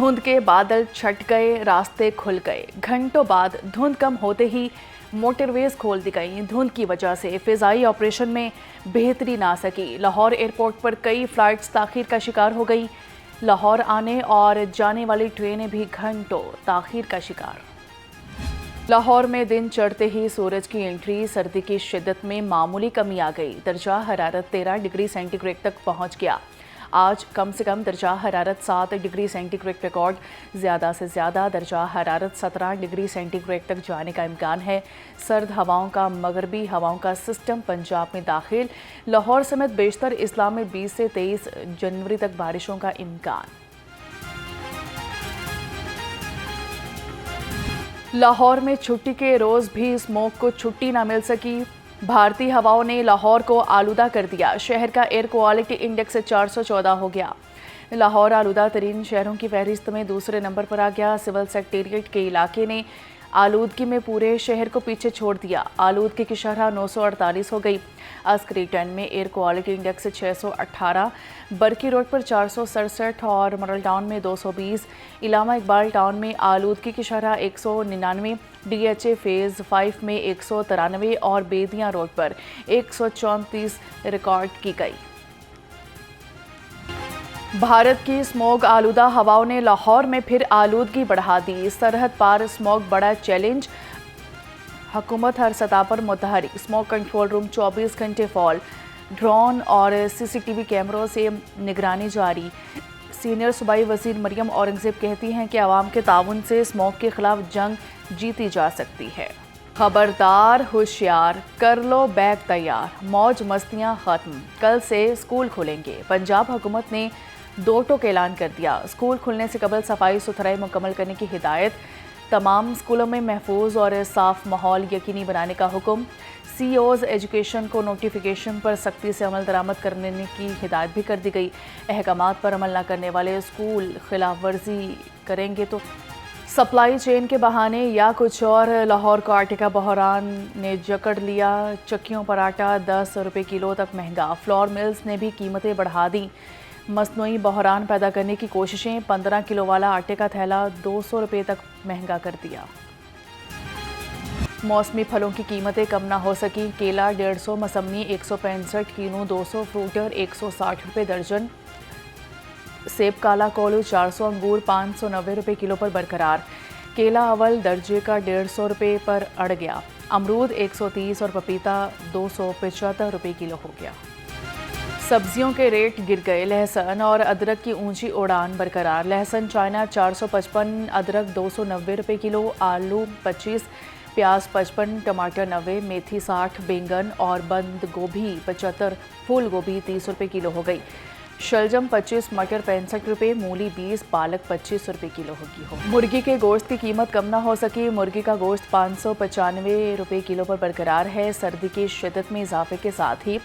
धुंध के बादल छट गए, रास्ते खुल गए। घंटों बाद धुंध कम होते ही मोटरवेज खोल दी गई। धुंध की वजह से फिजाई ऑपरेशन में बेहतरी ना सकी। लाहौर एयरपोर्ट पर कई फ्लाइट्स ताखीर का शिकार हो गई। लाहौर आने और जाने वाली ट्रेनें भी घंटों ताखीर का शिकार। लाहौर में दिन चढ़ते ही सूरज की एंट्री, सर्दी की शिद्दत में मामूली कमी आ गई। दर्जा हरारत 13 डिग्री सेंटीग्रेड तक पहुंच गया। आज कम से कम दर्जा हरारत 7 डिग्री सेंटीग्रेड रिकॉर्ड, ज़्यादा से ज़्यादा दर्जा हरारत 17 डिग्री सेंटीग्रेड तक जाने का इम्कान है। सर्द हवाओं का मगरबी हवाओं का सिस्टम पंजाब में दाखिल। लाहौर समेत बेशतर इस्लाम में 20 से 23 जनवरी तक बारिशों का इम्कान। लाहौर में छुट्टी के रोज़ भी स्मोक को छुट्टी ना मिल सकी। भारतीय हवाओं ने लाहौर को आलूदा कर दिया। शहर का एयर क्वालिटी इंडेक्स 414 हो गया। लाहौर आलूदा तरीन शहरों की फहरिस्त में दूसरे नंबर पर आ गया। सिविल सेक्रेटेरिएट के इलाके ने आलूदगी में पूरे शहर को पीछे छोड़ दिया। आलूदगी की शरह 948 हो गई। अस्करी 10 में एयर क्वालिटी इंडेक्स 618, बरकी रोड पर 467 और मॉडल टाउन में 220। इलामा इकबाल टाउन में आलूदगी की शरह 199, DHA फेज़ 5 में 193 और बेदियाँ रोड पर 134 रिकॉर्ड की गई। भारत की स्मॉग आलूदा हवाओं ने लाहौर में फिर आलूदगी बढ़ा दी। सरहद पार स्मॉग बड़ा चैलेंज, हुकूमत हर सतह पर मुतहरिक। स्मॉग कंट्रोल रूम 24 घंटे फॉल, ड्रोन और CCTV कैमरों से निगरानी जारी। सीनियर सूबाई वजीर मरियम औरंगजेब कहती हैं कि आवाम के ताउन से स्मॉग के खिलाफ जंग जीती जा सकती है। खबरदार होशियार, कर लो बैग तैयार, मौज मस्तियां खत्म, कल से स्कूल खुलेंगे। पंजाब हुकूमत ने 2 टोक ऐलान कर दिया। स्कूल खुलने से कबल सफाई सुथराई मुकम्मल करने की हिदायत। तमाम स्कूलों में महफूज और साफ माहौल यकीनी बनाने का हुक्म। CEOs एजुकेशन को नोटिफिकेशन पर सख्ती से अमल दरामद करने की हिदायत भी कर दी गई। अहकामात पर अमल न करने वाले स्कूल खिलाफ वर्जी करेंगे तो सप्लाई चेन के बहाने या कुछ और। लाहौर को आटे का बहरान ने जकड़ लिया। चक्कियों पर आटा 10 रुपये किलो तक महंगा। फ्लोर मिल्स ने भी कीमतें बढ़ा दी। मसनूई बहरान पैदा करने की कोशिशें। 15 किलो वाला आटे का थैला 200 रुपये तक महंगा कर दिया। मौसमी फलों की कीमतें कम ना हो सकी। केला 150, मौसमी 165, कीनू 200, फ्रूटर 160 रुपये दर्जन। सेब काला कोलू 400, अंगूर 590 रुपये किलो पर बरकरार। केला अव्वल दर्जे का 150 रुपये पर अड़ गया। अमरूद 130 और पपीता 275 रुपये किलो हो गया। सब्जियों के रेट गिर गए। लहसुन और अदरक की ऊंची उड़ान बरकरार। लहसुन चाइना 455, अदरक 290 रुपये किलो, आलू 25, प्याज 55, टमाटर 90, मेथी 60, बैंगन और बंद गोभी 75, फूल गोभी 30 रुपये किलो हो गई। शलजम 25, मटर 65 रुपये, मूली 20, पालक 25 रुपये किलो हो। मुर्गी के गोश्त की कीमत कम ना हो सकी। मुर्गी का गोश्त 595 रुपये किलो पर बरकरार है। सर्दी की शिद्दत में इजाफे के साथ ही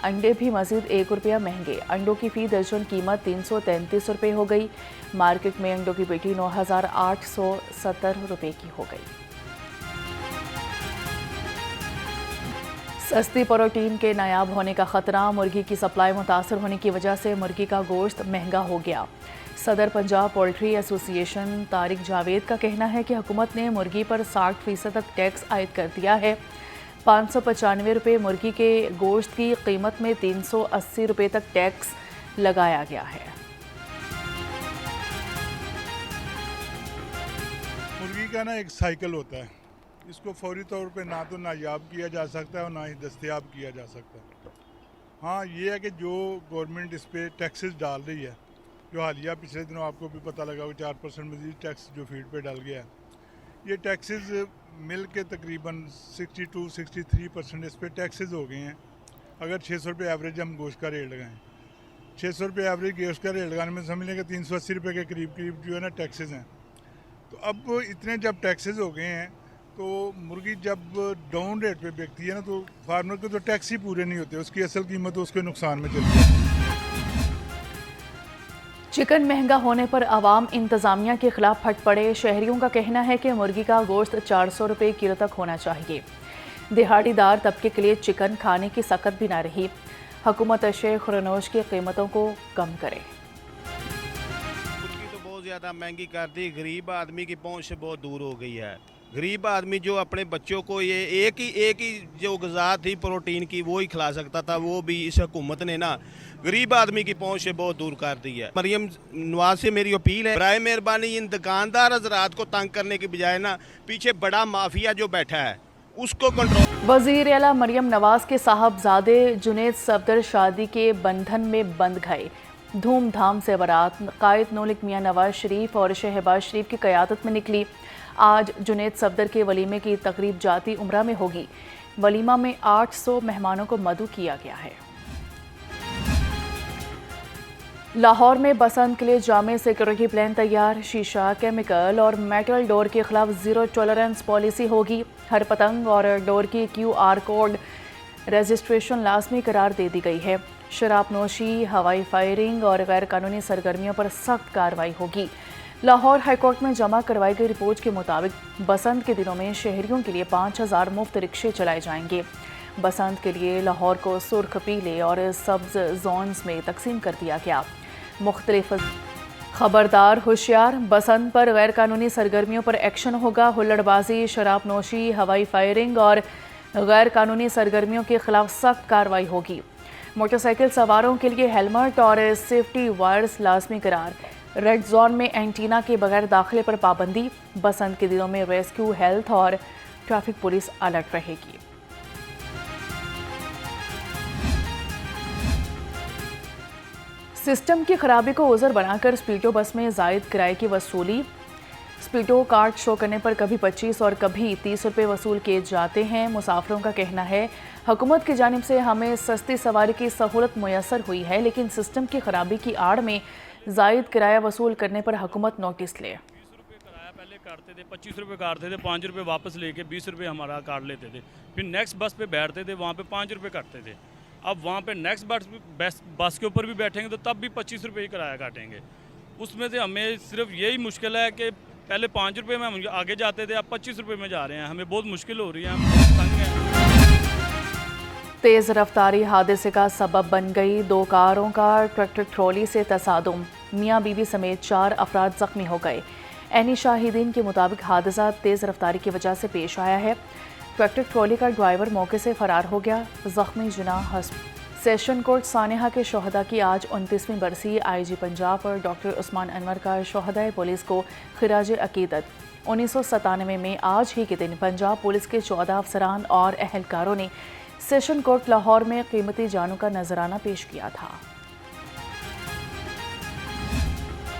अंडे भी मजीद 1 रुपया महंगे। अंडों की फ़ी दर्जन कीमत 333 रुपये हो गई। मार्केट में अंडों की पेटी 9,870 रुपये की हो गई। सस्ती प्रोटीन के नायाब होने का खतरा। मुर्गी की सप्लाई मुतासर होने की वजह से मुर्गी का गोश्त महंगा हो गया। सदर पंजाब पोल्ट्री एसोसिएशन तारिक जावेद का कहना है कि हुकूमत ने मुर्गी पर 60% तक टैक्स आयद कर दिया है। 595 रुपये मुर्गी के गोश्त की कीमत में 380 रुपये तक टैक्स लगाया गया है। मुर्गी का ना एक साइकिल होता है, इसको फौरी तौर पे ना तो नायाब किया जा सकता है और ना ही दस्तयाब किया जा सकता है। हाँ, ये है कि जो गवर्नमेंट इस पर टैक्सेस डाल रही है, जो हालिया पिछले दिनों आपको भी पता लगा कि 4% मजीद टैक्स जो फीड पे डाल गया है, ये टैक्सेस मिल के तकरीबन 62-63% इस पर टैक्सेस हो गए हैं। अगर 600 रुपये एवरेज हम गोश्त का रेट लगाएं, 600 रुपये एवरेज गोश्त का रेट लगाने में समझ लें कि 380 रुपये के करीब जो है ना टैक्सेस हैं। तो अब इतने जब टैक्सेस हो गए हैं तो मुर्गी जब डाउन रेट पे बिकती है ना, तो फार्मर के तो टैक्स ही पूरे नहीं होते, उसकी असल कीमत उसके नुकसान में चलती है। चिकन महंगा होने पर आवाम इंतजामिया के खिलाफ फट पड़े। शहरियों का कहना है कि मुर्गी का गोश्त 400 रुपये किलो तक होना चाहिए। दिहाड़ीदार तबके के लिए चिकन खाने की सकत भी ना रही। हुकूमत शेख खुरनोश की कीमतों को कम करे। ज़्यादा महंगी कर दी, गरीब आदमी की पहुंच से बहुत दूर हो गई है। गरीब आदमी जो अपने बच्चों को ये एक ही जो ग़िज़ा थी प्रोटीन की वो ही खिला सकता था, वो भी इस हुकूमत ने ना गरीब आदमी की पहुंच से बहुत दूर कर दी है। मरियम नवाज से मेरी अपील है, बराए मेहरबानी इन दुकानदार हज़रात को तंग करने की बजाय ना पीछे बड़ा माफिया जो बैठा है उसको कंट्रोल। वज़ीर आला मरियम नवाज के साहबजादे जुनैद सफदर शादी के बंधन में बंध गए। धूमधाम से बारात कायद नौलिक मियां नवाज शरीफ और शहबाज शरीफ की क़यादत में निकली। आज जुनैद सफदर के वलीमे की तकरीब जाती उम्रा में होगी। वलीमा में 800 मेहमानों को मदऊ किया गया है। लाहौर में बसंत के लिए जामे सिक्योरिटी प्लान तैयार। शीशा, केमिकल और मेटल डोर के खिलाफ ज़ीरो टॉलरेंस पॉलिसी होगी। हर पतंग और डोर की QR कोड रजिस्ट्रेशन लाजमी करार दे दी गई है। शराब नोशी, हवाई फायरिंग और गैर कानूनी सरगर्मियों पर सख्त कार्रवाई होगी। लाहौर हाईकोर्ट में जमा करवाई गई रिपोर्ट के मुताबिक बसंत के दिनों में शहरियों के लिए 5000 मुफ्त रिक्शे चलाए जाएंगे। बसंत के लिए लाहौर को सुर्ख, पीले और सब्ज जोन्स में तकसीम कर दिया गया। मुख्तलिफ खबरदार होशियार, बसंत पर गैर कानूनी सरगर्मियों पर एक्शन होगा। हुल्लड़बाजी, शराब नोशी, हवाई फायरिंग और गैर कानूनी सरगर्मियों के खिलाफ सख्त कार्रवाई होगी। मोटरसाइकिल सवारों के लिए हेलमेट और सेफ्टी वायर्स लाजमी करार। रेड जोन में एंटीना के बगैर दाखिले पर पाबंदी। बसंत के दिनों में रेस्क्यू, हेल्थ और ट्रैफिक पुलिस अलर्ट रहेगी। सिस्टम की खराबी को उज़र बनाकर स्पीडो बस में जायद किराए की वसूली। स्पीडो कार्ड शो करने पर कभी 25 और कभी 30 रुपये वसूल किए जाते हैं। मुसाफिरों का कहना है हुकूमत की जानिब से हमें सस्ती सवारी की सहूलत मुयसर हुई है, लेकिन सिस्टम की खराबी की आड़ में जायद किराया वसूल करने पर हुकूमत नोटिस ले। 20 रुपये किराया पहले काटते थे, 25 रुपये काटते थे, 5 रुपये वापस लेके 20 रुपये हमारा काट लेते थे। फिर नेक्स्ट बस पे बैठते थे, वहाँ पे 5 रुपये काटते थे। अब वहाँ पे नेक्स्ट बस के ऊपर भी बैठेंगे तो तब भी 25 रुपये ही किराया काटेंगे। उसमें से हमें सिर्फ यही मुश्किल है कि पहले 5 रुपये में हम आगे जाते थे, अब 25 रुपये में जा रहे हैं। हमें बहुत मुश्किल हो रही है, हम बहुत तंग हैं। तेज़ रफ्तारी हादसे का सबब बन गई। 2 कारों का ट्रैक्टर ट्रॉली से तसादुम, मियाँ बीवी समेत 4 अफराद जख्मी हो गए। ऐनी शाहिदीन के मुताबिक हादसा तेज़ रफ्तारी की वजह से पेश आया है। ट्रैक्टर ट्रॉली का ड्राइवर मौके से फरार हो गया। जख्मी जिना सेशन कोर्ट सानेहा के शोहदा की आज 29वीं बरसी। IG पंजाब और डॉक्टर उस्मान अनवर का शोहदाए पुलिस को खिराज अकीदत। 1997 में आज ही के दिन पंजाब पुलिस के 14 अफसरान और अहलकारों ने सेशन कोर्ट लाहौर में कीमती जानों का नजराना पेश किया था।